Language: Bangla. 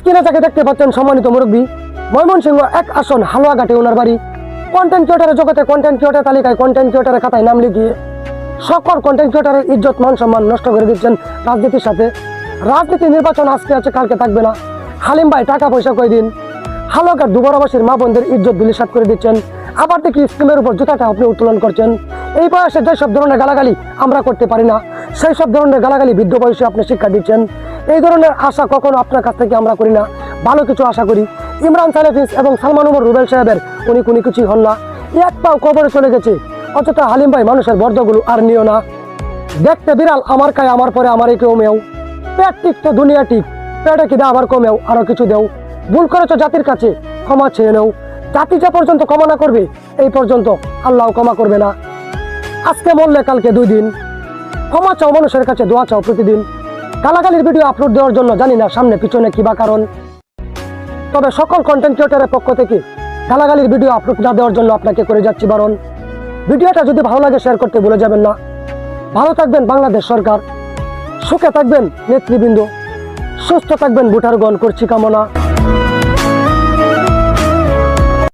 স্ক্রিনে যাকে দেখতে পাচ্ছেন সম্মানিত মুরব্বী, ময়মনসিংহ 1 আসন হালুয়াঘাটে ওনার বাড়ি। কন্টেন্ট ক্রিয়েটারের জগতে কন্টেন্ট ক্রিয়েটার তালিকায় কন্টেন্ট ক্রিয়েটারের খাতায় নাম লিখিয়ে সকল কন্টেন্ট ক্রিয়েটারের ইজ্জত মান সম্মান নষ্ট করে দিচ্ছেন রাজনীতির সাথে। রাজনীতি নির্বাচন আজকে আছে কালকে থাকবে না। হালিম ভাই টাকা পয়সা কই দিন, হালুয়াঘাট দুবরাবাসীর মা বোনদের ইজ্জত ধুলিসাৎ করে দিচ্ছেন। আবার দেখি স্কিমের উপর জুতাটা আপনি উত্তোলন করছেন। এই বয়সে যেসব ধরনের গালাগালি আমরা করতে পারি না, সেই সব ধরনের গালাগালি বৃদ্ধ বয়সে আপনি শিক্ষা দিচ্ছেন। এই ধরনের আশা কখনো আপনার কাছ থেকে আমরা করি না, ভালো কিছু আশা করি। ইমরান সালেফিস এবং সালমান ওমর রুবেল সাহেবের উনি কিছুই হন না, এক পাও কবরে চলে গেছে। অযথা হালিম ভাই মানুষের বর্জ্যগুলো আর নিও না। দেখতে বিড়াল আমার খায় আমার পরে আমারই কেউ মেও, পেট টিক তো দুনিয়া টিক, পেটে কি দা আবার কমেও আরো কিছু দেও। ভুল করেছো জাতির কাছে ক্ষমা চেয়ে নেও, জাতি যে পর্যন্ত ক্ষমা না করবে এই পর্যন্ত আল্লাহ ক্ষমা করবে না। আজকে মরলে কালকে 2 দিন, ক্ষমা চাও মানুষের কাছে, দোয়া চাও প্রতিদিন। গালাগালির ভিডিও আপলোড দেওয়ার জন্য জানি না সামনে পিছনে কিবা কারণ, তবে সকল কন্টেন্ট ক্রিয়েটারের পক্ষ থেকে গালাগালির ভিডিও আপলোড না দেওয়ার জন্য আপনাকে করে যাচ্ছি বারণ। ভিডিওটা যদি ভালো লাগে শেয়ার করতে ভুলে যাবেন না। ভালো থাকবেন বাংলাদেশ সরকার, সুখে থাকবেন নেতৃবৃন্দ, সুস্থ থাকবেন ভোটারগণ, করছি কামনা।